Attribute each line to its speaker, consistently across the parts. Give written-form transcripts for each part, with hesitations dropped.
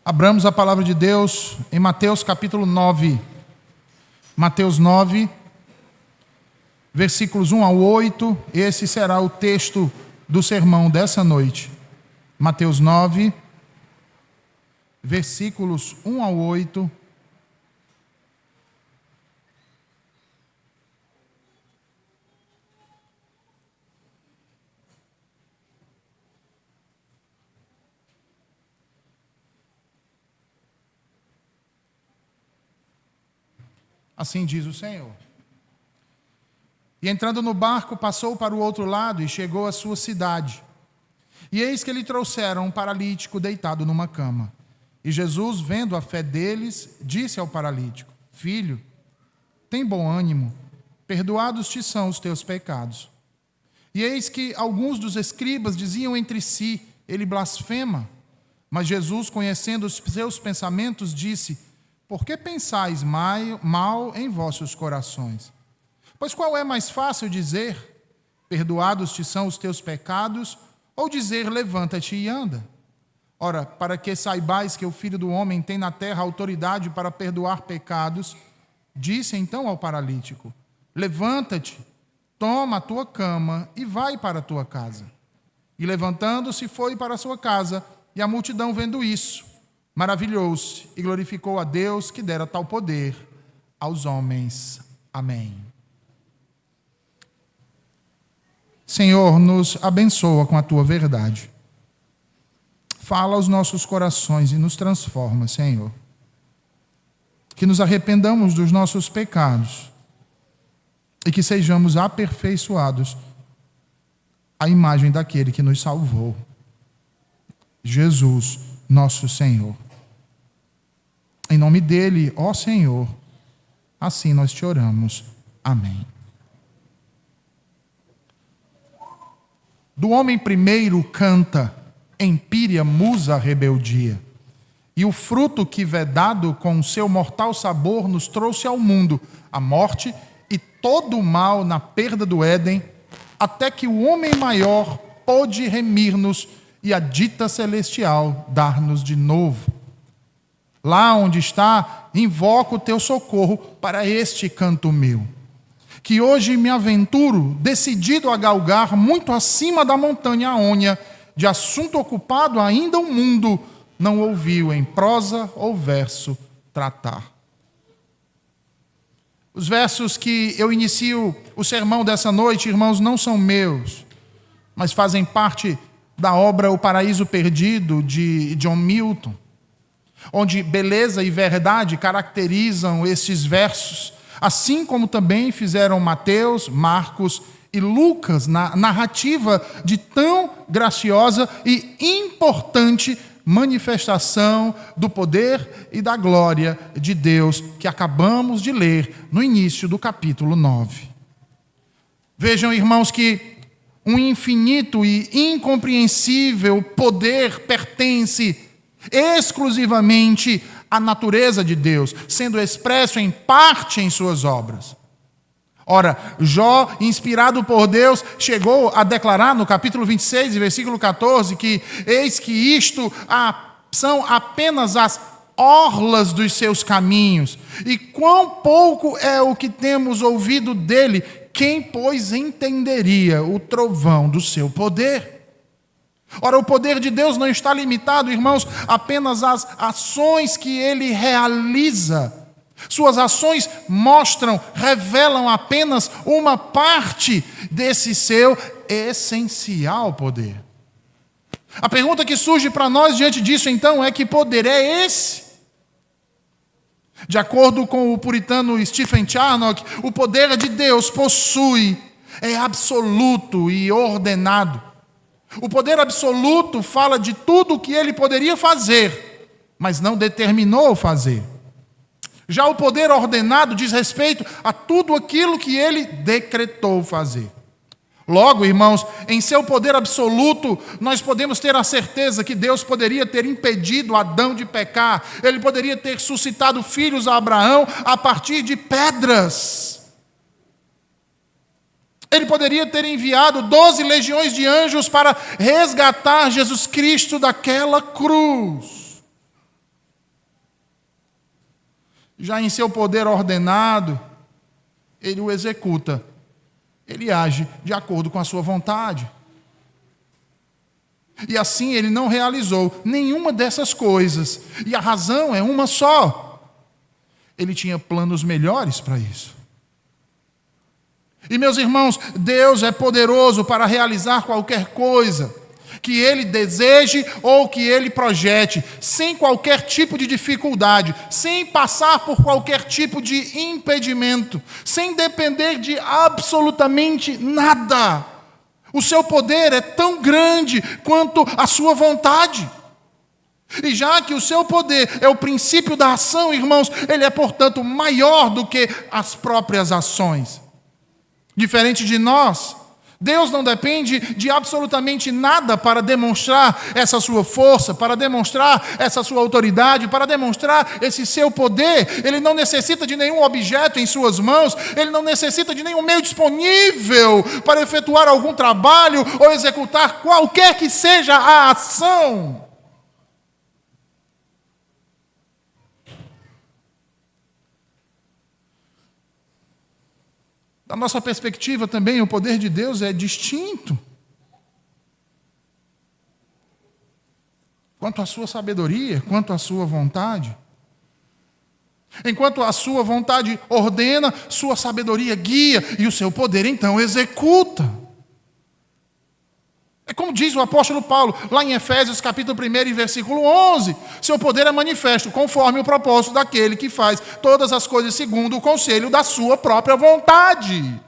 Speaker 1: Abramos a palavra de Deus em Mateus capítulo 9. Mateus 9, versículos 1 ao 8. Esse será o texto do sermão dessa noite. Mateus 9, versículos 1 ao 8. Assim diz o Senhor. E entrando no barco, passou para o outro lado e chegou à sua cidade. E eis que lhe trouxeram um paralítico deitado numa cama. E Jesus, vendo a fé deles, disse ao paralítico: Filho, tem bom ânimo, perdoados te são os teus pecados. E eis que alguns dos escribas diziam entre si: Ele blasfema. Mas Jesus, conhecendo os seus pensamentos, disse: Por que pensais mal em vossos corações? Pois qual é mais fácil dizer: Perdoados te são os teus pecados, ou dizer: Levanta-te e anda? Ora, para que saibais que o Filho do Homem tem na terra autoridade para perdoar pecados, disse então ao paralítico: Levanta-te, toma a tua cama e vai para a tua casa. E levantando-se foi para a sua casa, e a multidão vendo isso, maravilhou-se e glorificou a Deus que dera tal poder aos homens. Amém. Senhor, nos abençoa com a tua verdade. Fala aos nossos corações e nos transforma, Senhor. Que nos arrependamos dos nossos pecados e que sejamos aperfeiçoados à imagem daquele que nos salvou, Jesus, nosso Senhor. Em nome dele, ó Senhor, assim nós te oramos. Amém. Do homem primeiro canta, empíria musa rebeldia. E o fruto que vedado com seu mortal sabor nos trouxe ao mundo a morte e todo o mal na perda do Éden, até que o homem maior pôde remir-nos e a dita celestial dar-nos de novo. Lá onde está, invoco o teu socorro para este canto meu, que hoje me aventuro, decidido a galgar muito acima da montanha Aônia, de assunto ocupado ainda o mundo não ouviu em prosa ou verso tratar. Os versos que eu inicio o sermão dessa noite, irmãos, não são meus, mas fazem parte da obra O Paraíso Perdido, de John Milton, onde beleza e verdade caracterizam estes versos, assim como também fizeram Mateus, Marcos e Lucas na narrativa de tão graciosa e importante manifestação do poder e da glória de Deus que acabamos de ler no início do capítulo 9. Vejam, irmãos, que um infinito e incompreensível poder pertence exclusivamente à natureza de Deus, sendo expresso em parte em suas obras. Ora, Jó, inspirado por Deus, chegou a declarar no capítulo 26, versículo 14, que eis que isto são apenas as orlas dos seus caminhos, e quão pouco é o que temos ouvido dele, quem, pois, entenderia o trovão do seu poder? Ora, o poder de Deus não está limitado, irmãos, apenas às ações que ele realiza. Suas ações mostram, revelam apenas uma parte desse seu essencial poder. A pergunta que surge para nós diante disso, então, é: que poder é esse? De acordo com o puritano Stephen Charnock, o poder de Deus é absoluto e ordenado. O poder absoluto fala de tudo o que ele poderia fazer, mas não determinou fazer. Já o poder ordenado diz respeito a tudo aquilo que ele decretou fazer. Logo, irmãos, em seu poder absoluto, nós podemos ter a certeza que Deus poderia ter impedido Adão de pecar. Ele poderia ter suscitado filhos a Abraão a partir de pedras. Ele poderia ter enviado 12 legiões de anjos para resgatar Jesus Cristo daquela cruz. Já em seu poder ordenado, ele o executa. Ele age de acordo com a sua vontade. E assim ele não realizou nenhuma dessas coisas. E a razão é uma só. Ele tinha planos melhores para isso. E meus irmãos, Deus é poderoso para realizar qualquer coisa que Ele deseje ou que Ele projete, sem qualquer tipo de dificuldade, sem passar por qualquer tipo de impedimento, sem depender de absolutamente nada. O seu poder é tão grande quanto a sua vontade. E já que o seu poder é o princípio da ação, irmãos, ele é, portanto, maior do que as próprias ações. Diferente de nós, Deus não depende de absolutamente nada para demonstrar essa sua força, para demonstrar essa sua autoridade, para demonstrar esse seu poder. Ele não necessita de nenhum objeto em suas mãos, ele não necessita de nenhum meio disponível para efetuar algum trabalho ou executar qualquer que seja a ação. Da nossa perspectiva também, o poder de Deus é distinto. Quanto à sua sabedoria, quanto à sua vontade. Enquanto a sua vontade ordena, sua sabedoria guia e o seu poder então executa. É como diz o apóstolo Paulo, lá em Efésios capítulo 1 e versículo 11. Seu poder é manifesto conforme o propósito daquele que faz todas as coisas segundo o conselho da sua própria vontade.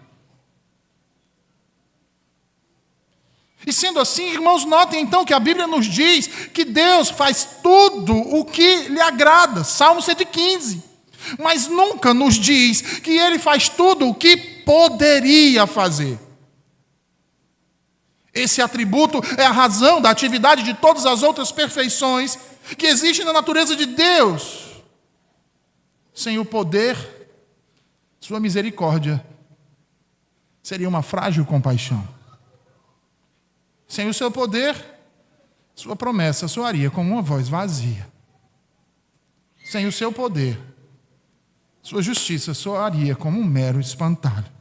Speaker 1: E sendo assim, irmãos, notem então que a Bíblia nos diz que Deus faz tudo o que lhe agrada. Salmo 115. Mas nunca nos diz que Ele faz tudo o que poderia fazer. Esse atributo é a razão da atividade de todas as outras perfeições que existem na natureza de Deus. Sem o poder, sua misericórdia seria uma frágil compaixão. Sem o seu poder, sua promessa soaria como uma voz vazia. Sem o seu poder, sua justiça soaria como um mero espantalho.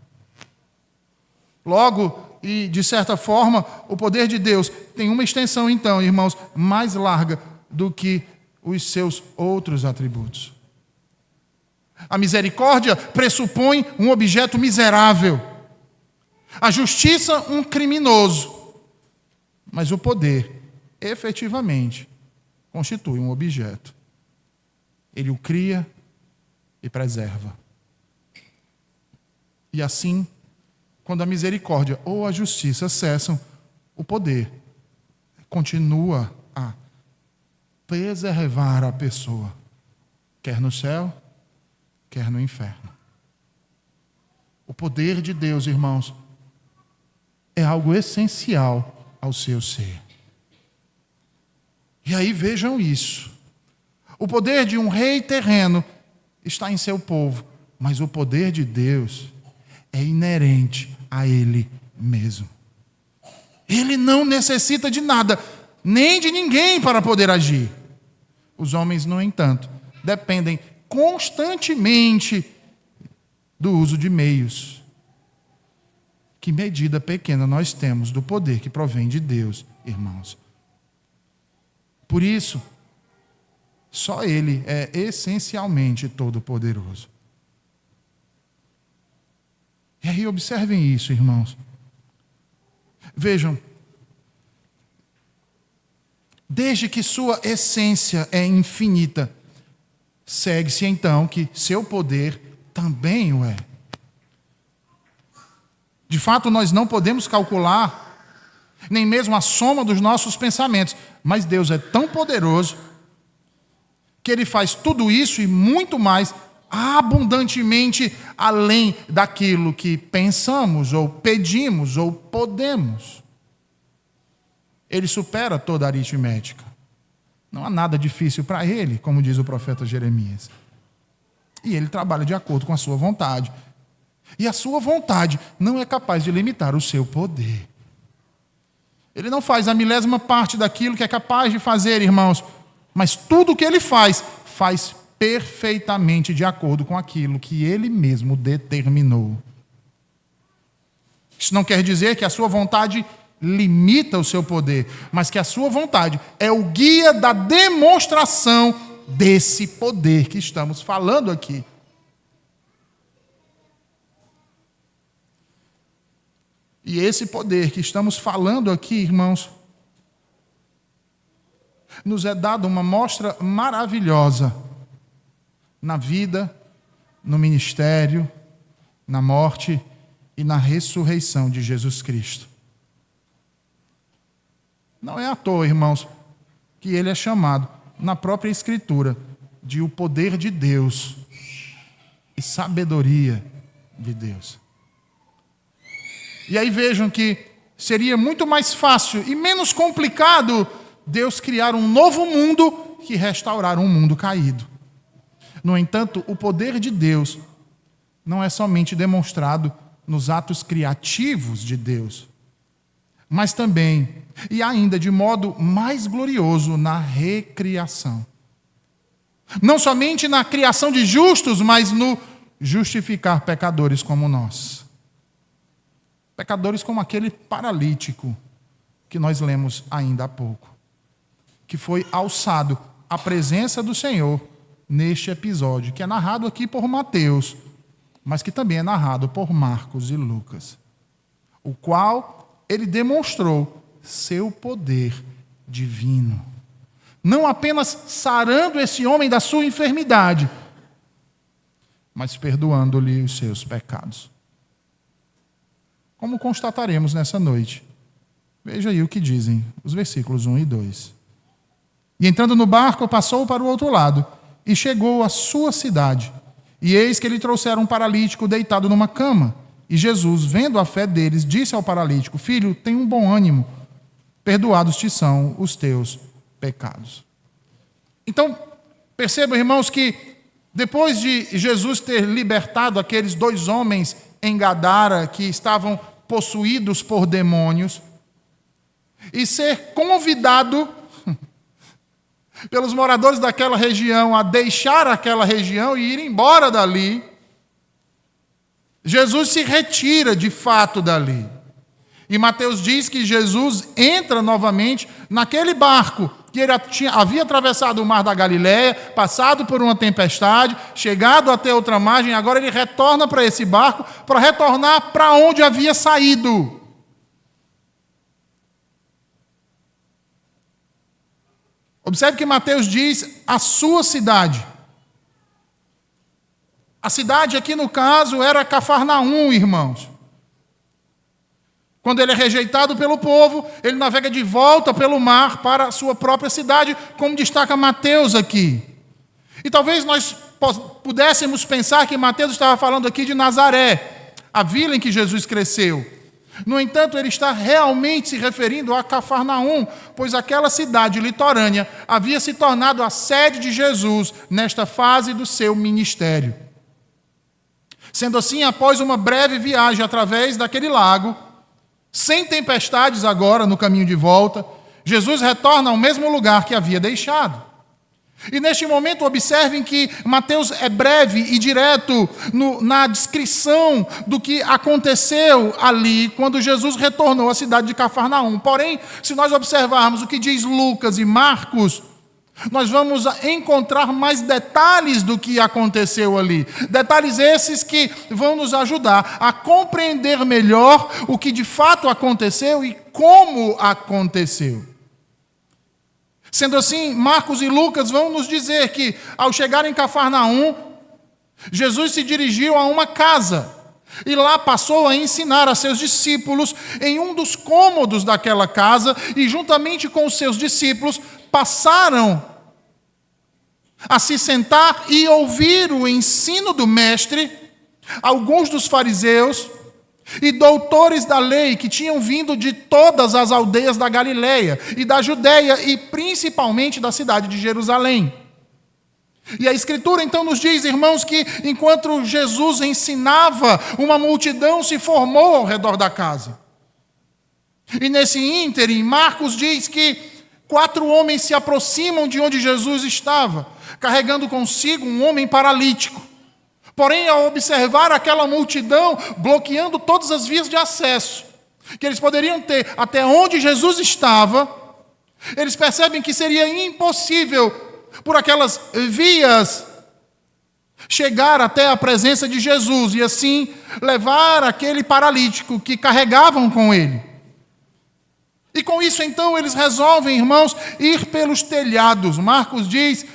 Speaker 1: Logo, e, de certa forma, o poder de Deus tem uma extensão, então, irmãos, mais larga do que os seus outros atributos. A misericórdia pressupõe um objeto miserável. A justiça, um criminoso. Mas o poder, efetivamente, constitui um objeto. Ele o cria e preserva. E assim, quando a misericórdia ou a justiça cessam, o poder continua a preservar a pessoa, quer no céu, quer no inferno. O poder de Deus, irmãos, é algo essencial ao seu ser. E aí vejam isso. O poder de um rei terreno está em seu povo, mas o poder de Deus é inerente a Ele mesmo. Ele não necessita de nada, nem de ninguém para poder agir. Os homens, no entanto, dependem constantemente do uso de meios. Que medida pequena nós temos do poder que provém de Deus, irmãos. Por isso, só Ele é essencialmente todo-poderoso. E aí observem isso, irmãos. Vejam, desde que sua essência é infinita, segue-se então que seu poder também o é. De fato, nós não podemos calcular nem mesmo a soma dos nossos pensamentos, mas Deus é tão poderoso que Ele faz tudo isso e muito mais abundantemente além daquilo que pensamos, ou pedimos, ou podemos. Ele supera toda a aritmética. Não há nada difícil para Ele, como diz o profeta Jeremias. E Ele trabalha de acordo com a sua vontade. E a sua vontade não é capaz de limitar o seu poder. Ele não faz a milésima parte daquilo que é capaz de fazer, irmãos, mas tudo o que Ele faz perfeitamente de acordo com aquilo que ele mesmo determinou. Isso não quer dizer que a sua vontade limita o seu poder, mas que a sua vontade é o guia da demonstração desse poder que estamos falando aqui. E esse poder que estamos falando aqui, irmãos, nos é dado uma mostra maravilhosa na vida, no ministério, na morte e na ressurreição de Jesus Cristo. Não é à toa, irmãos, que ele é chamado na própria Escritura de o poder de Deus e sabedoria de Deus. E aí vejam que seria muito mais fácil e menos complicado Deus criar um novo mundo que restaurar um mundo caído. No entanto, o poder de Deus não é somente demonstrado nos atos criativos de Deus, mas também, e ainda de modo mais glorioso, na recriação. Não somente na criação de justos, mas no justificar pecadores como nós. Pecadores como aquele paralítico que nós lemos ainda há pouco, que foi alçado à presença do Senhor neste episódio, que é narrado aqui por Mateus, mas que também é narrado por Marcos e Lucas, o qual ele demonstrou seu poder divino, não apenas sarando esse homem da sua enfermidade, mas perdoando-lhe os seus pecados. Como constataremos nessa noite. Veja aí o que dizem os versículos 1 e 2. E entrando no barco, passou para o outro lado, e chegou à sua cidade. E eis que lhe trouxeram um paralítico deitado numa cama. E Jesus, vendo a fé deles, disse ao paralítico: Filho, tem um bom ânimo, perdoados te são os teus pecados. Então, percebam, irmãos, que depois de Jesus ter libertado aqueles 2 homens em Gadara que estavam possuídos por demônios, e ser convidado pelos moradores daquela região a deixar aquela região e ir embora dali, Jesus se retira de fato dali. E Mateus diz que Jesus entra novamente naquele barco que ele havia atravessado o mar da Galileia, passado por uma tempestade, chegado até outra margem, agora ele retorna para esse barco para retornar para onde havia saído. Observe que Mateus diz a sua cidade. A cidade aqui no caso era Cafarnaum, irmãos. Quando ele é rejeitado pelo povo, ele navega de volta pelo mar para a sua própria cidade, como destaca Mateus aqui. E talvez nós pudéssemos pensar que Mateus estava falando aqui de Nazaré, a vila em que Jesus cresceu. No entanto, ele está realmente se referindo a Cafarnaum, pois aquela cidade litorânea havia se tornado a sede de Jesus nesta fase do seu ministério. Sendo assim, após uma breve viagem através daquele lago, sem tempestades agora no caminho de volta, Jesus retorna ao mesmo lugar que havia deixado. E neste momento observem que Mateus é breve e direto na descrição do que aconteceu ali quando Jesus retornou à cidade de Cafarnaum. Porém, se nós observarmos o que diz Lucas e Marcos, nós vamos encontrar mais detalhes do que aconteceu ali. Detalhes esses que vão nos ajudar a compreender melhor o que de fato aconteceu e como aconteceu. Sendo assim, Marcos e Lucas vão nos dizer que, ao chegar em Cafarnaum, Jesus se dirigiu a uma casa e lá passou a ensinar a seus discípulos em um dos cômodos daquela casa e, juntamente com os seus discípulos, passaram a se sentar e ouvir o ensino do mestre, alguns dos fariseus e doutores da lei que tinham vindo de todas as aldeias da Galileia e da Judeia e principalmente da cidade de Jerusalém. E a Escritura então nos diz, irmãos, que enquanto Jesus ensinava, uma multidão se formou ao redor da casa. E nesse ínterim, Marcos diz que 4 homens se aproximam de onde Jesus estava, carregando consigo um homem paralítico. Porém, ao observar aquela multidão bloqueando todas as vias de acesso que eles poderiam ter até onde Jesus estava, eles percebem que seria impossível, por aquelas vias, chegar até a presença de Jesus e assim levar aquele paralítico que carregavam com ele. E com isso, então, eles resolvem, irmãos, ir pelos telhados. Marcos diz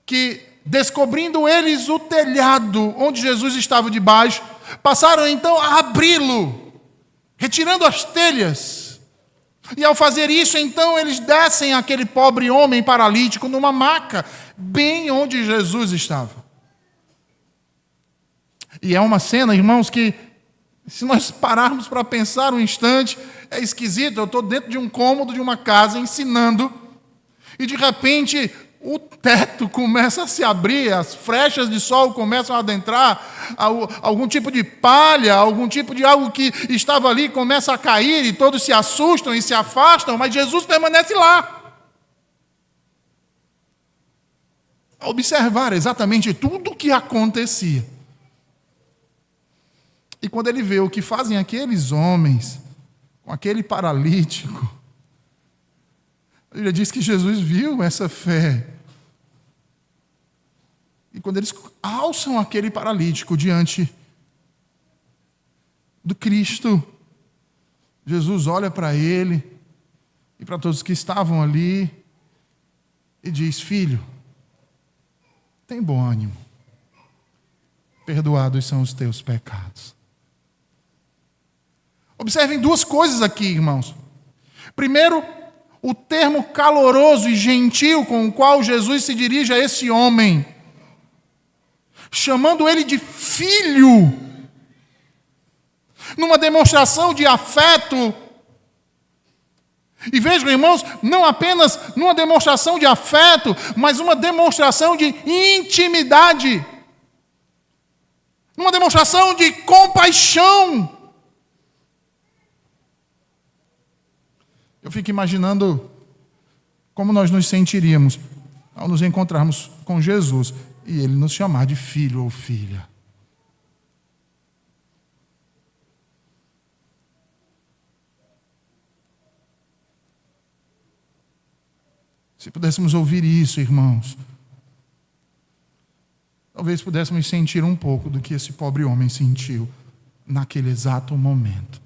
Speaker 1: que, descobrindo eles o telhado onde Jesus estava debaixo, passaram então a abri-lo, retirando as telhas. E ao fazer isso, então, eles descem aquele pobre homem paralítico numa maca, bem onde Jesus estava. E é uma cena, irmãos, que, se nós pararmos para pensar um instante, é esquisito. Eu estou dentro de um cômodo de uma casa ensinando, e de repente o teto começa a se abrir, as frechas de sol começam a adentrar, algum tipo de palha, algum tipo de algo que estava ali começa a cair, e todos se assustam e se afastam, mas Jesus permanece lá. A observar exatamente tudo o que acontecia. E quando ele vê o que fazem aqueles homens com aquele paralítico, a Bíblia diz que Jesus viu essa fé. E quando eles alçam aquele paralítico diante do Cristo, Jesus olha para ele e para todos que estavam ali e diz: filho, tem bom ânimo, perdoados são os teus pecados. Observem 2 coisas aqui, irmãos. Primeiro, o termo caloroso e gentil com o qual Jesus se dirige a esse homem, chamando ele de filho, numa demonstração de afeto. E vejam, irmãos, não apenas numa demonstração de afeto, mas uma demonstração de intimidade, numa demonstração de compaixão. Eu fico imaginando como nós nos sentiríamos ao nos encontrarmos com Jesus e ele nos chamar de filho ou filha. Se pudéssemos ouvir isso, irmãos, talvez pudéssemos sentir um pouco do que esse pobre homem sentiu naquele exato momento.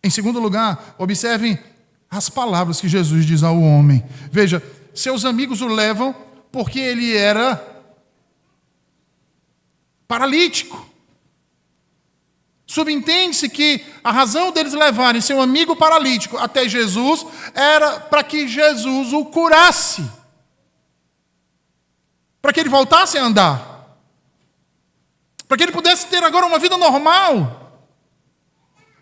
Speaker 1: Em segundo lugar, observem as palavras que Jesus diz ao homem. Veja, seus amigos o levam porque ele era paralítico. Subentende-se que a razão deles levarem seu amigo paralítico até Jesus era para que Jesus o curasse, para que ele voltasse a andar, para que ele pudesse ter agora uma vida normal,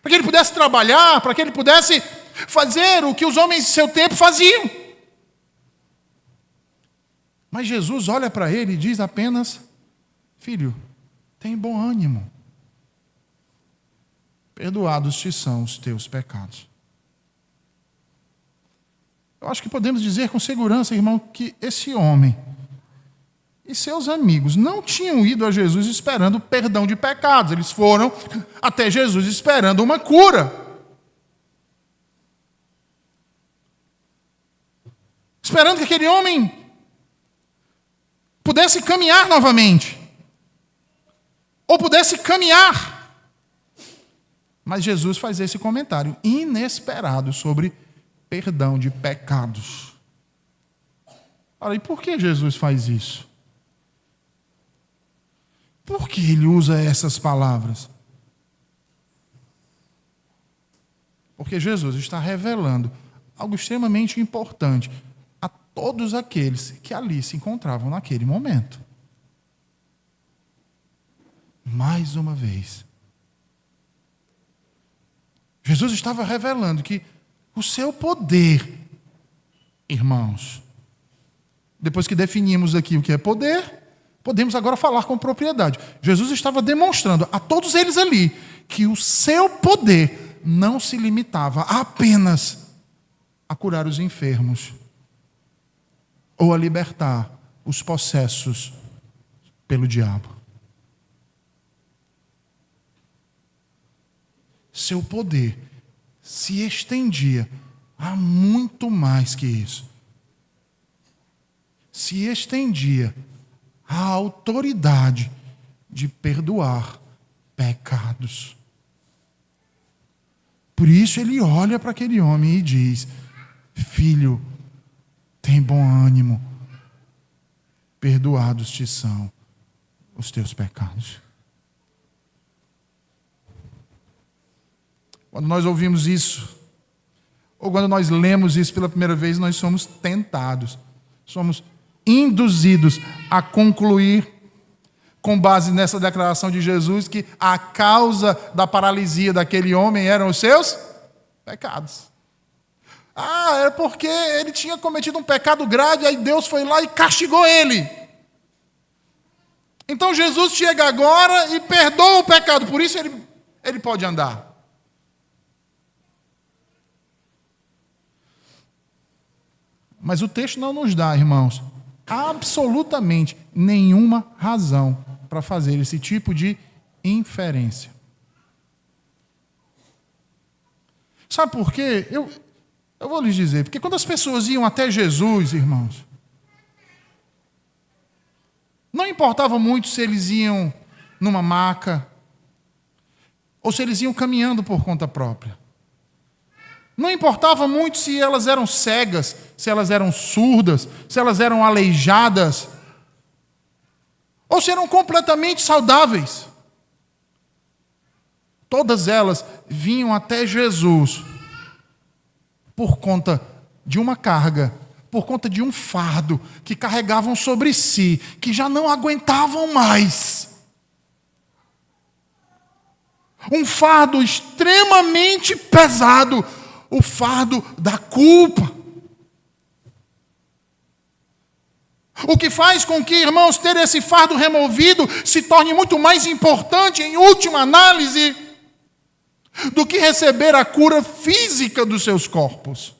Speaker 1: para que ele pudesse trabalhar, para que ele pudesse fazer o que os homens de seu tempo faziam. Mas Jesus olha para ele e diz apenas: filho, tem bom ânimo, perdoados te são os teus pecados. Eu acho que podemos dizer com segurança, irmão, que esse homem e seus amigos não tinham ido a Jesus esperando perdão de pecados. Eles foram até Jesus esperando uma cura. Esperando que aquele homem pudesse caminhar novamente. Ou pudesse caminhar. Mas Jesus faz esse comentário inesperado sobre perdão de pecados. Ora, e por que Jesus faz isso? Por que ele usa essas palavras? Porque Jesus está revelando algo extremamente importante a todos aqueles que ali se encontravam naquele momento. Mais uma vez, Jesus estava revelando que o seu poder, irmãos, depois que definimos aqui o que é poder, podemos agora falar com propriedade. Jesus estava demonstrando a todos eles ali que o seu poder não se limitava apenas a curar os enfermos ou a libertar os possessos pelo diabo. Seu poder se estendia a muito mais que isso. Se estendia a autoridade de perdoar pecados. Por isso ele olha para aquele homem e diz: filho, tem bom ânimo, perdoados te são os teus pecados. Quando nós ouvimos isso, ou quando nós lemos isso pela primeira vez, nós somos tentados, somos induzidos a concluir, com base nessa declaração de Jesus, que a causa da paralisia daquele homem eram os seus pecados. É porque ele tinha cometido um pecado grave, aí Deus foi lá e castigou ele. Então Jesus chega agora e perdoa o pecado, por isso ele pode andar. Mas o texto não nos dá, irmãos, absolutamente nenhuma razão para fazer esse tipo de inferência. Sabe por quê? Eu vou lhes dizer, porque quando as pessoas iam até Jesus, irmãos, não importava muito se eles iam numa maca ou se eles iam caminhando por conta própria. Não importava muito se elas eram cegas, se elas eram surdas, se elas eram aleijadas, ou se eram completamente saudáveis. Todas elas vinham até Jesus por conta de uma carga, por conta de um fardo que carregavam sobre si, que já não aguentavam mais. Um fardo extremamente pesado, o fardo da culpa. O que faz com que, irmãos, ter esse fardo removido se torne muito mais importante, em última análise, do que receber a cura física dos seus corpos.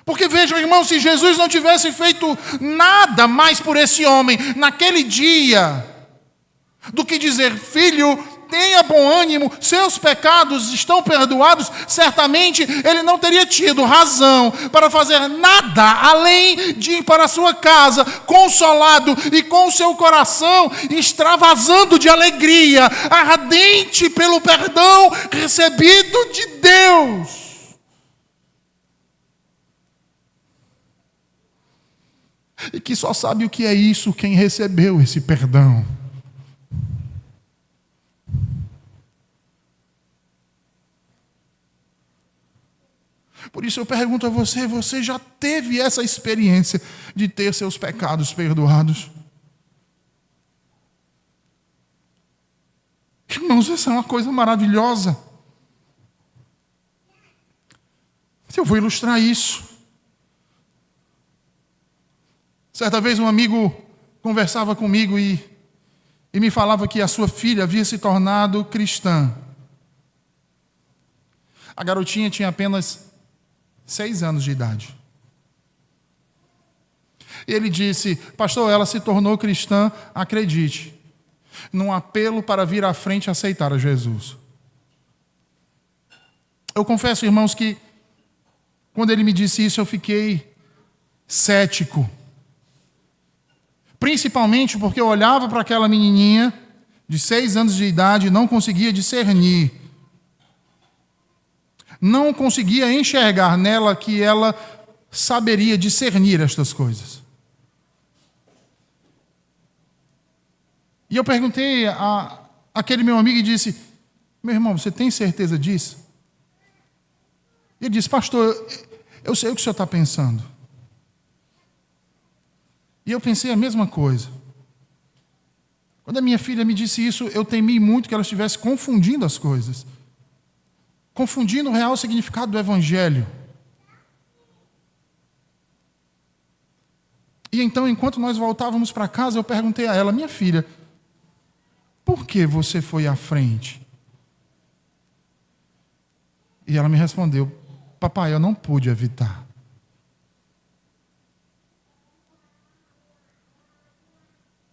Speaker 1: Porque vejam, irmãos, se Jesus não tivesse feito nada mais por esse homem naquele dia, do que dizer: filho, tenha bom ânimo, seus pecados estão perdoados, certamente ele não teria tido razão para fazer nada além de ir para a sua casa, consolado e com o seu coração extravasando de alegria, ardente pelo perdão recebido de Deus. E que só sabe o que é isso quem recebeu esse perdão. Por isso eu pergunto a você: você já teve essa experiência de ter seus pecados perdoados? Irmãos, essa é uma coisa maravilhosa. Eu vou ilustrar isso. Certa vez um amigo conversava comigo e me falava que a sua filha havia se tornado cristã. A garotinha tinha apenas 6 anos de idade. E ele disse: pastor, ela se tornou cristã, acredite, num apelo para vir à frente e aceitar a Jesus. Eu confesso, irmãos, que quando ele me disse isso, eu fiquei cético. Principalmente porque eu olhava para aquela menininha de 6 anos de idade e não conseguia discernir. Não conseguia enxergar nela que ela saberia discernir estas coisas. E eu perguntei àquele meu amigo e disse: meu irmão, você tem certeza disso? Ele disse: pastor, eu sei o que o senhor está pensando. E eu pensei a mesma coisa. Quando a minha filha me disse isso, eu temi muito que ela estivesse confundindo as coisas. Confundindo o real significado do Evangelho. E então, enquanto nós voltávamos para casa, eu perguntei a ela: minha filha, por que você foi à frente? E ela me respondeu: papai, eu não pude evitar.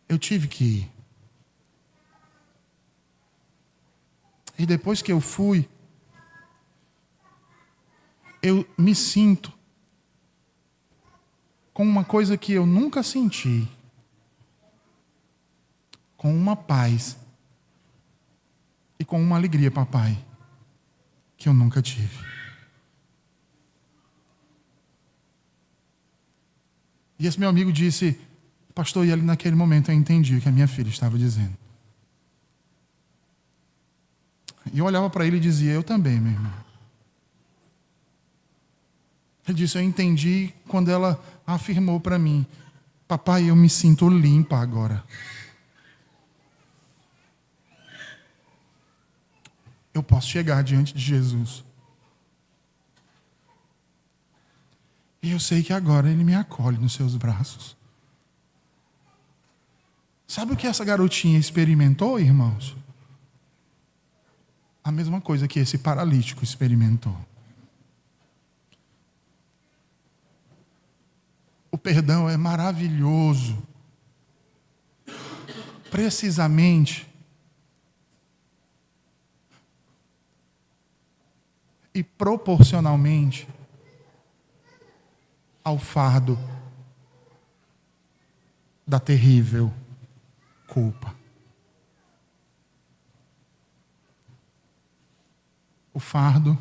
Speaker 1: Eu tive que ir. E depois que eu fui, eu me sinto com uma coisa que eu nunca senti. Com uma paz e com uma alegria, papai, que eu nunca tive. E esse meu amigo disse: pastor, e ali naquele momento eu entendi o que a minha filha estava dizendo. E eu olhava para ele e dizia: eu também, meu irmão. Ele disse: eu entendi quando ela afirmou para mim: papai, eu me sinto limpa agora. Eu posso chegar diante de Jesus. E eu sei que agora Ele me acolhe nos seus braços. Sabe o que essa garotinha experimentou, irmãos? A mesma coisa que esse paralítico experimentou. O perdão é maravilhoso. Precisamente e proporcionalmente ao fardo da terrível culpa. O fardo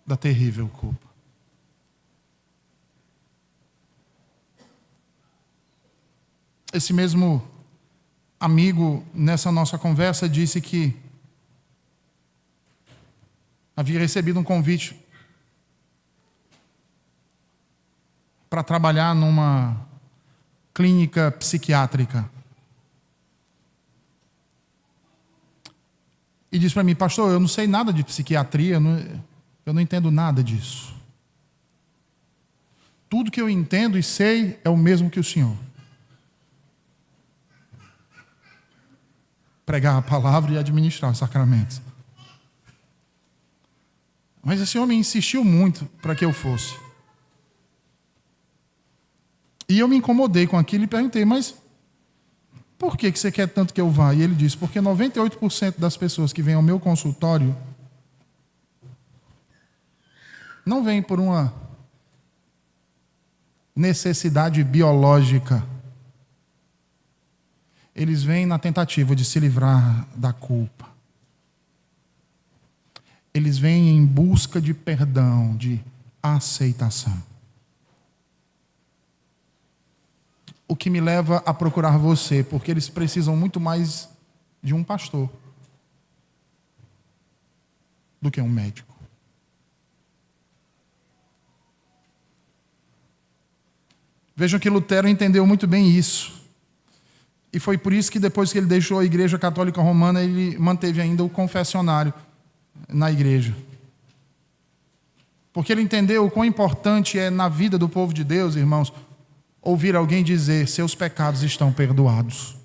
Speaker 1: da terrível culpa. Esse mesmo amigo, nessa nossa conversa, disse que havia recebido um convite para trabalhar numa clínica psiquiátrica. E disse para mim: pastor, eu não sei nada de psiquiatria, eu não entendo nada disso. Tudo que eu entendo e sei é o mesmo que o senhor. Pregar a palavra e administrar os sacramentos. Mas esse homem insistiu muito para que eu fosse. E eu me incomodei com aquilo e perguntei: mas por que você quer tanto que eu vá? E ele disse: porque 98% das pessoas que vêm ao meu consultório não vêm por uma necessidade biológica. Eles vêm na tentativa de se livrar da culpa. Eles vêm em busca de perdão, de aceitação. O que me leva a procurar você, porque eles precisam muito mais de um pastor do que um médico. Vejam que Lutero entendeu muito bem isso. E foi por isso que depois que ele deixou a Igreja Católica Romana, ele manteve ainda o confessionário na igreja. Porque ele entendeu o quão importante é na vida do povo de Deus, irmãos, ouvir alguém dizer: seus pecados estão perdoados.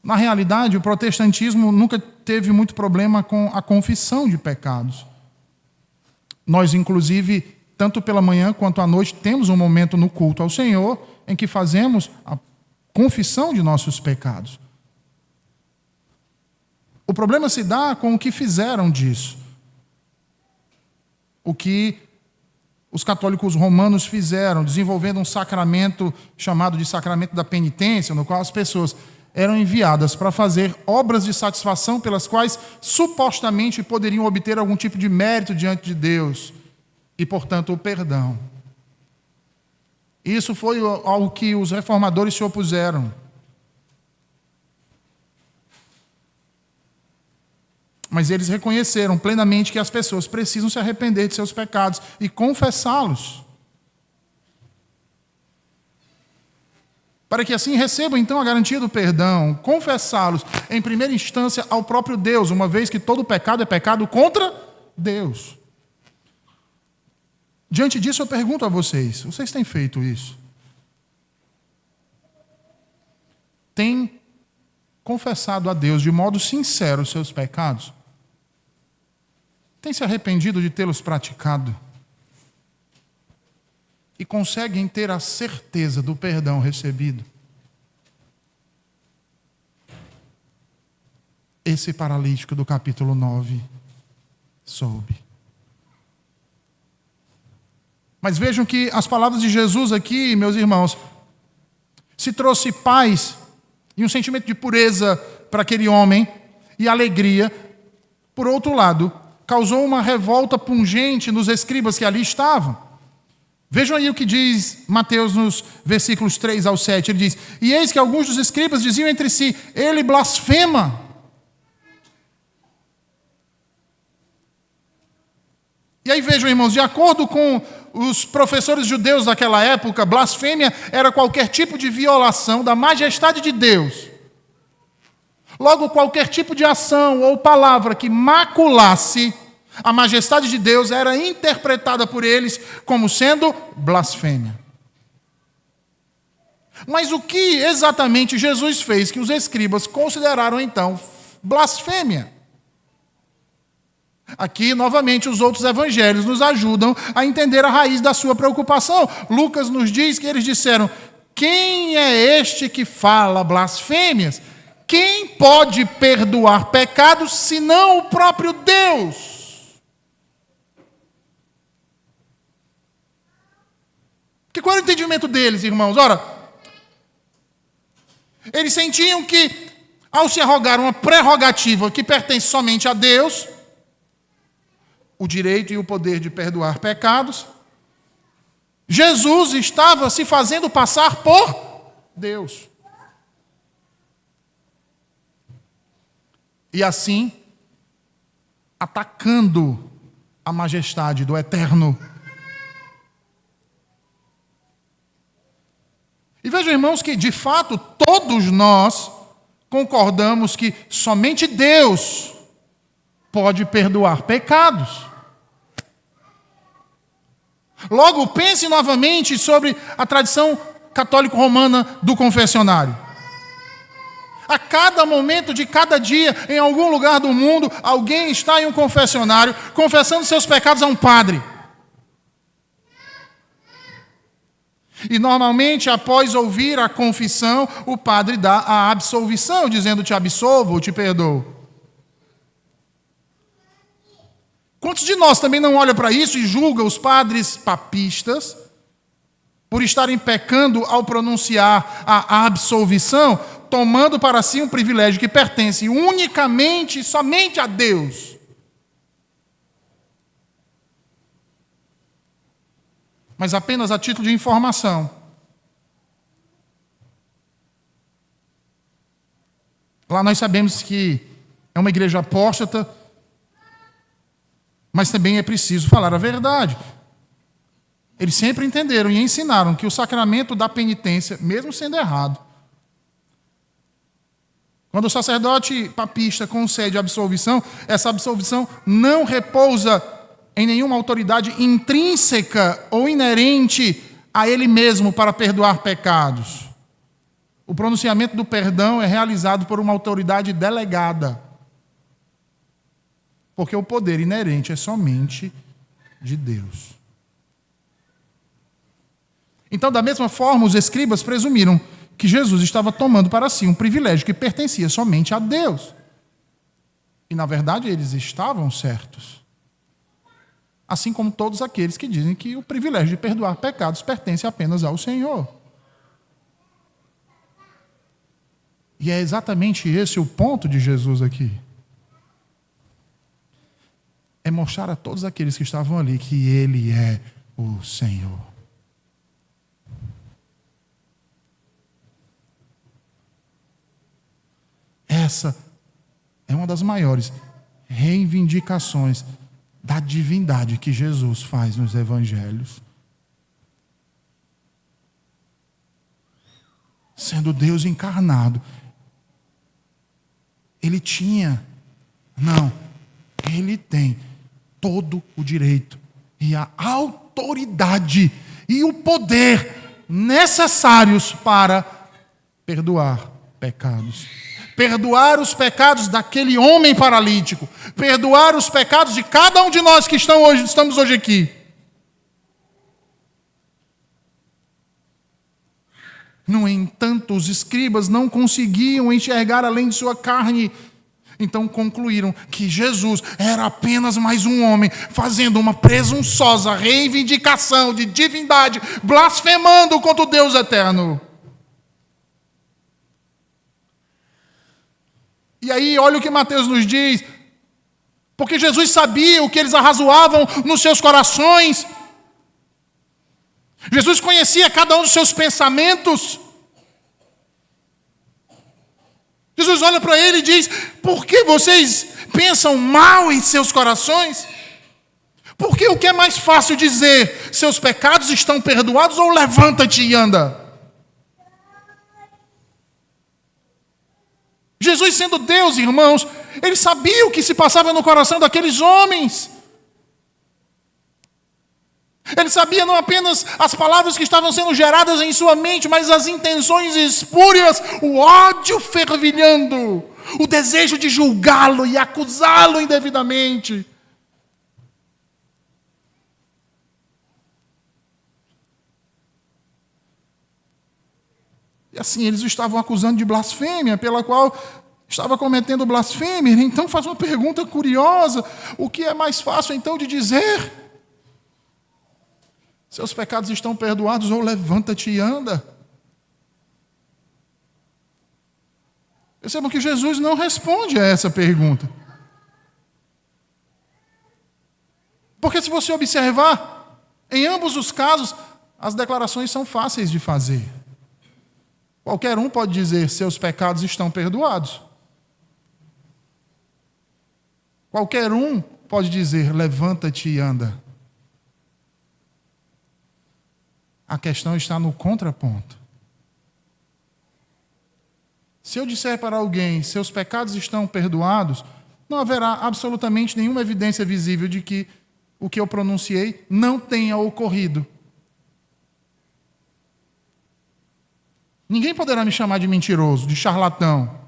Speaker 1: Na realidade, o protestantismo nunca teve muito problema com a confissão de pecados. Nós, inclusive, tanto pela manhã quanto à noite, temos um momento no culto ao Senhor em que fazemos a confissão de nossos pecados. O problema se dá com o que fizeram disso. O que os católicos romanos fizeram, desenvolvendo um sacramento chamado de sacramento da penitência, no qual as pessoas eram enviadas para fazer obras de satisfação pelas quais supostamente poderiam obter algum tipo de mérito diante de Deus e, portanto, o perdão. Isso foi ao que os reformadores se opuseram. Mas eles reconheceram plenamente que as pessoas precisam se arrepender de seus pecados e confessá-los. Para que assim recebam então a garantia do perdão, confessá-los em primeira instância ao próprio Deus, uma vez que todo pecado é pecado contra Deus. Diante disso eu pergunto a vocês: vocês têm feito isso? Têm confessado a Deus de modo sincero os seus pecados? têm se arrependido de tê-los praticado e conseguem ter a certeza do perdão recebido. Esse paralítico do capítulo 9 soube. Mas vejam que as palavras de Jesus aqui, meus irmãos, se trouxe paz e um sentimento de pureza para aquele homem e alegria. Por outro lado, causou uma revolta pungente nos escribas que ali estavam. Vejam aí o que diz Mateus nos versículos 3 ao 7. Ele diz: e eis que alguns dos escribas diziam entre si: ele blasfema. E aí vejam, irmãos, de acordo com os professores judeus daquela época, blasfêmia era qualquer tipo de violação da majestade de Deus. Logo, qualquer tipo de ação ou palavra que maculasse a majestade de Deus era interpretada por eles como sendo blasfêmia. Mas o que exatamente Jesus fez que os escribas consideraram então blasfêmia? Aqui, novamente, os outros evangelhos nos ajudam a entender a raiz da sua preocupação. Lucas nos diz que eles disseram: quem é este que fala blasfêmias? Quem pode perdoar pecados senão o próprio Deus? Que qual era o entendimento deles, irmãos? Ora, eles sentiam que, ao se arrogar uma prerrogativa que pertence somente a Deus, o direito e o poder de perdoar pecados, Jesus estava se fazendo passar por Deus. E assim, atacando a majestade do Eterno. E vejam, irmãos, que de fato todos nós concordamos que somente Deus pode perdoar pecados. Logo, pense novamente sobre a tradição católico-romana do confessionário. A cada momento de cada dia, em algum lugar do mundo, alguém está em um confessionário confessando seus pecados a um padre. E normalmente, após ouvir a confissão, o padre dá a absolvição, dizendo: te absolvo ou te perdoo. Quantos de nós também não olham para isso e julgam os padres papistas por estarem pecando ao pronunciar a absolvição, tomando para si um privilégio que pertence unicamente e somente a Deus? Mas apenas a título de informação. Lá nós sabemos que é uma igreja apóstata, mas também é preciso falar a verdade. Eles sempre entenderam e ensinaram que o sacramento da penitência, mesmo sendo errado, quando o sacerdote papista concede a absolvição, essa absolvição não repousa em nenhuma autoridade intrínseca ou inerente a ele mesmo para perdoar pecados. O pronunciamento do perdão é realizado por uma autoridade delegada, porque o poder inerente é somente de Deus. Então, da mesma forma, os escribas presumiram que Jesus estava tomando para si um privilégio que pertencia somente a Deus. E, na verdade, eles estavam certos. Assim como todos aqueles que dizem que o privilégio de perdoar pecados pertence apenas ao Senhor. E é exatamente esse o ponto de Jesus aqui. É mostrar a todos aqueles que estavam ali que Ele é o Senhor. Essa é uma das maiores reivindicações da divindade que Jesus faz nos evangelhos. Sendo Deus encarnado, Ele tem todo o direito e a autoridade e o poder necessários para perdoar pecados. perdoar os pecados daquele homem paralítico, perdoar os pecados de cada um de nós que estamos hoje aqui. No entanto, os escribas não conseguiam enxergar além de sua carne. Então concluíram que Jesus era apenas mais um homem, fazendo uma presunçosa reivindicação de divindade, blasfemando contra o Deus eterno. E aí, olha o que Mateus nos diz. Porque Jesus sabia o que eles arrazoavam nos seus corações. Jesus conhecia cada um dos seus pensamentos. Jesus olha para ele e diz: por que vocês pensam mal em seus corações? Porque o que é mais fácil dizer? Seus pecados estão perdoados, ou levanta-te e anda? Jesus, sendo Deus, irmãos, ele sabia o que se passava no coração daqueles homens. Ele sabia não apenas as palavras que estavam sendo geradas em sua mente, mas as intenções espúrias, o ódio fervilhando, o desejo de julgá-lo e acusá-lo indevidamente. E assim, eles o estavam acusando de blasfêmia, pela qual estava cometendo blasfêmia. Então faz uma pergunta curiosa: o que é mais fácil então de dizer? Seus pecados estão perdoados, ou levanta-te e anda? Percebam que Jesus não responde a essa pergunta. Porque se você observar, em ambos os casos, as declarações são fáceis de fazer. Qualquer um pode dizer: seus pecados estão perdoados. Qualquer um pode dizer: levanta-te e anda. A questão está no contraponto. Se eu disser para alguém: seus pecados estão perdoados, não haverá absolutamente nenhuma evidência visível de que o que eu pronunciei não tenha ocorrido. Ninguém poderá me chamar de mentiroso, de charlatão.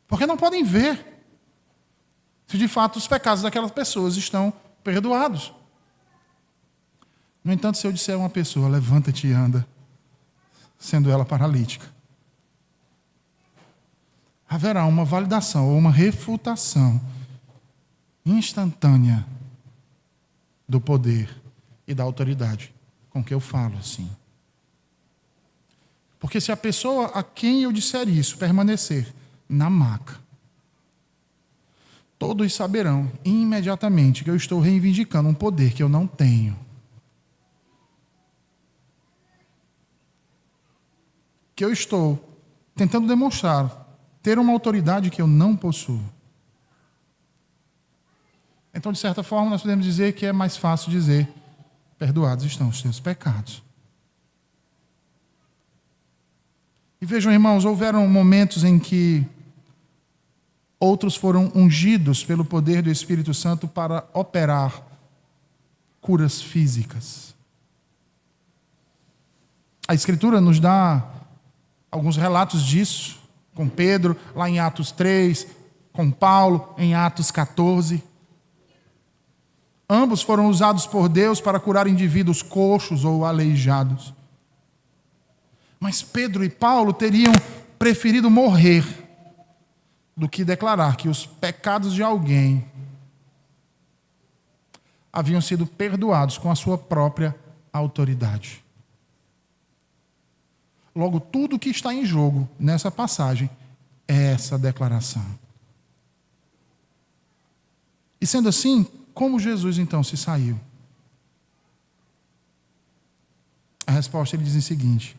Speaker 1: Porque não podem ver se de fato os pecados daquelas pessoas estão perdoados. No entanto, se eu disser a uma pessoa: levanta-te e anda, sendo ela paralítica, haverá uma validação ou uma refutação instantânea do poder e da autoridade com que eu falo assim. Porque se a pessoa a quem eu disser isso permanecer na maca, todos saberão imediatamente que eu estou reivindicando um poder que eu não tenho. Que eu estou tentando demonstrar ter uma autoridade que eu não possuo. Então, de certa forma, nós podemos dizer que é mais fácil dizer: perdoados estão os teus pecados. E vejam, irmãos, houveram momentos em que outros foram ungidos pelo poder do Espírito Santo para operar curas físicas. A Escritura nos dá alguns relatos disso, com Pedro, lá em Atos 3, com Paulo, em Atos 14. Ambos foram usados por Deus para curar indivíduos coxos ou aleijados. Mas Pedro e Paulo teriam preferido morrer do que declarar que os pecados de alguém haviam sido perdoados com a sua própria autoridade. Logo, tudo que está em jogo nessa passagem é essa declaração. E sendo assim, como Jesus então se saiu? A resposta ele diz o seguinte: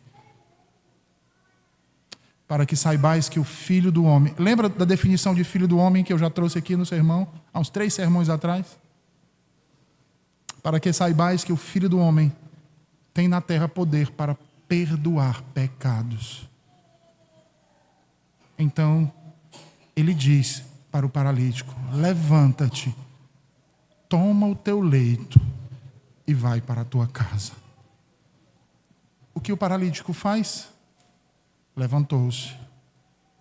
Speaker 1: para que saibais que o Filho do Homem... Lembra da definição de Filho do Homem que eu já trouxe aqui no sermão, há uns 3 sermões atrás? Para que saibais que o Filho do Homem tem na terra poder para perdoar pecados. Então, ele diz para o paralítico: levanta-te, toma o teu leito e vai para a tua casa. O que o paralítico faz? levantou-se,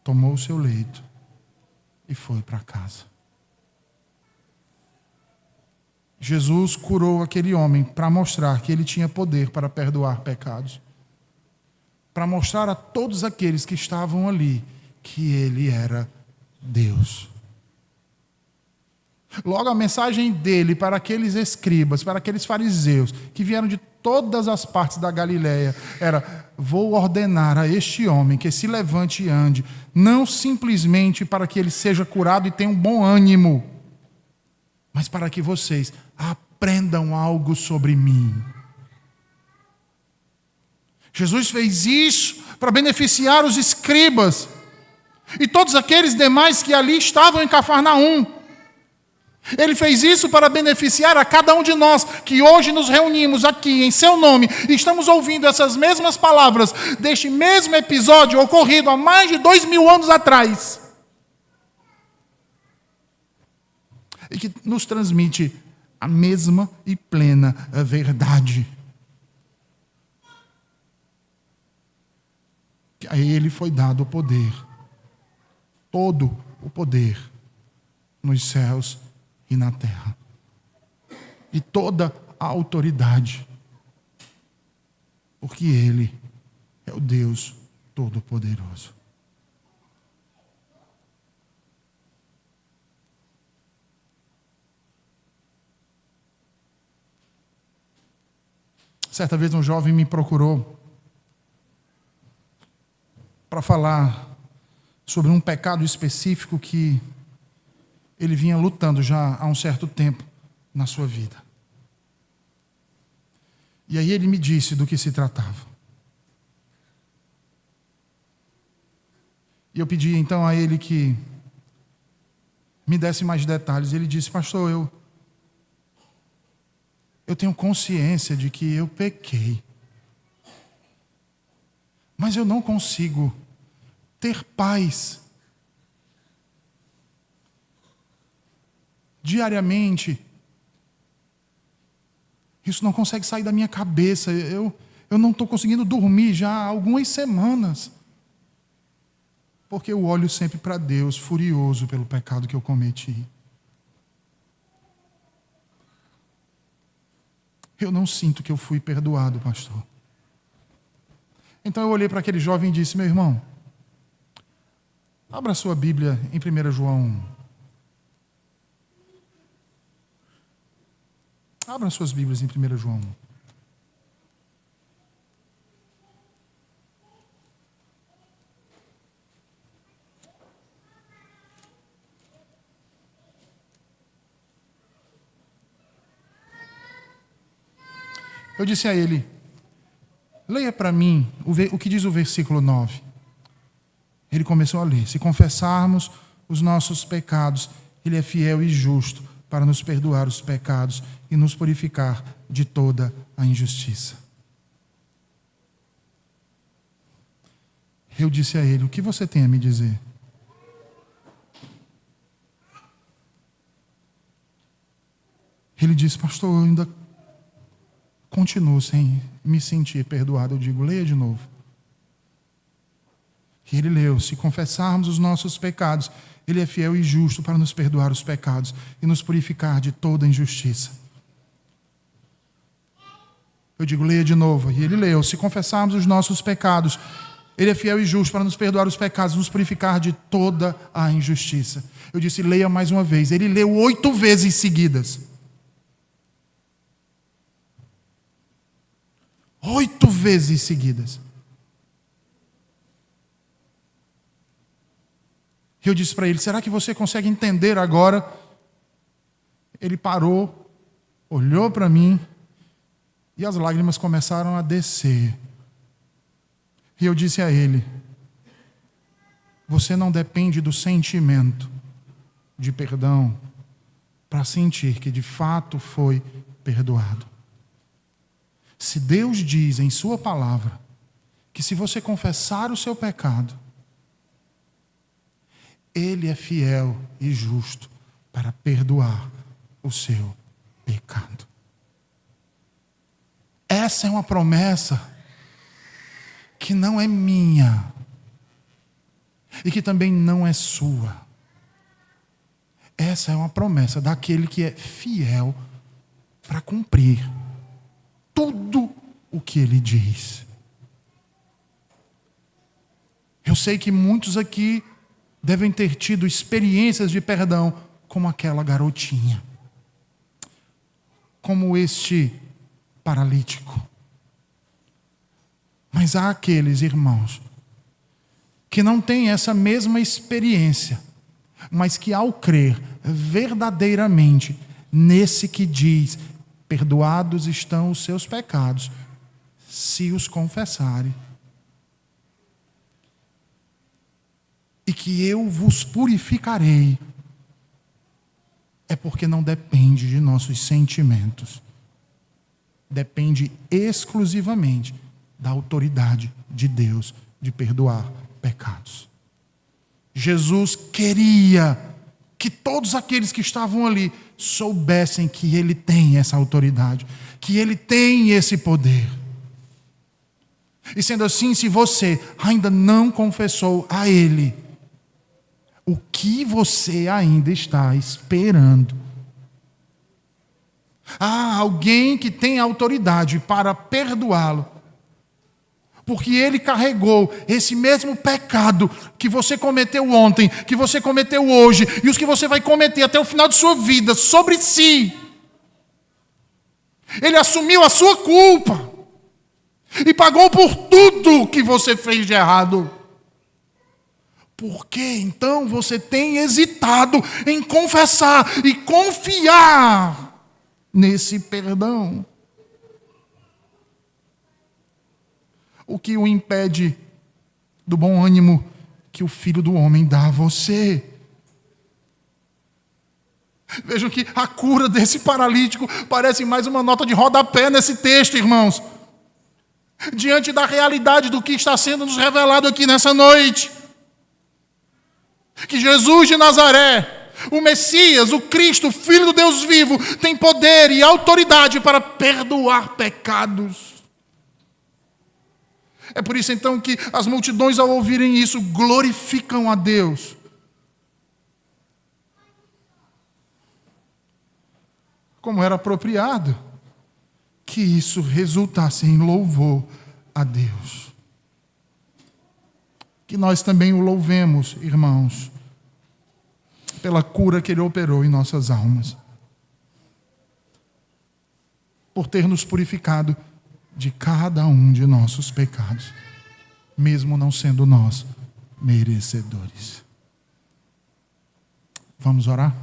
Speaker 1: tomou o seu leito e foi para casa. Jesus curou aquele homem para mostrar que ele tinha poder para perdoar pecados. Para mostrar a todos aqueles que estavam ali que ele era Deus. Logo, a mensagem dele para aqueles escribas, para aqueles fariseus que vieram de todas as partes da Galileia era: vou ordenar a este homem que se levante e ande, não simplesmente para que ele seja curado e tenha um bom ânimo, mas para que vocês aprendam algo sobre mim. Jesus fez isso para beneficiar os escribas e todos aqueles demais que ali estavam em Cafarnaum. Ele fez isso para beneficiar a cada um de nós que hoje nos reunimos aqui em seu nome e estamos ouvindo essas mesmas palavras deste mesmo episódio ocorrido há mais de 2000 anos atrás. E que nos transmite a mesma e plena verdade. Que a ele foi dado o poder, todo o poder nos céus e na terra, e toda a autoridade, porque ele é o Deus Todo-Poderoso. Certa vez um jovem me procurou para falar sobre um pecado específico que ele vinha lutando já há um certo tempo na sua vida. E aí ele me disse do que se tratava. E eu pedi então a ele que me desse mais detalhes. Ele disse: pastor, eu tenho consciência de que eu pequei, mas eu não consigo ter paz diariamente. Isso não consegue sair da minha cabeça. Eu não estou conseguindo dormir já há algumas semanas, porque eu olho sempre para Deus, furioso pelo pecado que eu cometi. Eu não sinto que eu fui perdoado, pastor. Então eu olhei para aquele jovem e disse: meu irmão, abra sua Bíblia em 1 João 1. Abra suas Bíblias em 1 João 1. Eu disse a ele: leia para mim o que diz o versículo 9. Ele começou a ler: se confessarmos os nossos pecados, ele é fiel e justo para nos perdoar os pecados e nos purificar de toda a injustiça. Eu disse a ele: o que você tem a me dizer? Ele disse: pastor, eu ainda continuo sem me sentir perdoado. Eu digo: leia de novo. E ele leu: se confessarmos os nossos pecados, ele é fiel e justo para nos perdoar os pecados e nos purificar de toda injustiça. Eu digo: leia de novo. E ele leu: se confessarmos os nossos pecados, ele é fiel e justo para nos perdoar os pecados e nos purificar de toda a injustiça. Eu disse: leia mais uma vez. Ele leu 8 vezes seguidas. 8 vezes seguidas. Eu disse para ele: será que você consegue entender agora? Ele parou, olhou para mim e as lágrimas começaram a descer. E eu disse a ele: você não depende do sentimento de perdão para sentir que de fato foi perdoado. Se Deus diz em sua palavra que se você confessar o seu pecado, ele é fiel e justo para perdoar o seu pecado. Essa é uma promessa que não é minha, e que também não é sua. Essa é uma promessa daquele que é fiel para cumprir tudo o que ele diz. Eu sei que muitos aqui devem ter tido experiências de perdão como aquela garotinha, como este paralítico. Mas há aqueles irmãos que não têm essa mesma experiência, mas que ao crer verdadeiramente nesse que diz: perdoados estão os seus pecados, se os confessarem, e que eu vos purificarei, é porque não depende de nossos sentimentos, depende exclusivamente da autoridade de Deus de perdoar pecados. Jesus queria que todos aqueles que estavam ali soubessem que Ele tem essa autoridade, que Ele tem esse poder. E sendo assim, se você ainda não confessou a Ele, o que você ainda está esperando? Há alguém que tem autoridade para perdoá-lo, porque ele carregou esse mesmo pecado que você cometeu ontem, que você cometeu hoje, e os que você vai cometer até o final de sua vida sobre si. Ele assumiu a sua culpa e pagou por tudo que você fez de errado. Por que então você tem hesitado em confessar e confiar nesse perdão? O que o impede do bom ânimo que o Filho do Homem dá a você? Vejam que a cura desse paralítico parece mais uma nota de rodapé nesse texto, irmãos. Diante da realidade do que está sendo nos revelado aqui nessa noite. Que Jesus de Nazaré, o Messias, o Cristo, o Filho do Deus vivo, tem poder e autoridade para perdoar pecados. É por isso então que as multidões, ao ouvirem isso, glorificam a Deus. Como era apropriado que isso resultasse em louvor a Deus. Que nós também o louvemos, irmãos, pela cura que Ele operou em nossas almas, por ter nos purificado de cada um de nossos pecados, mesmo não sendo nós merecedores. Vamos orar?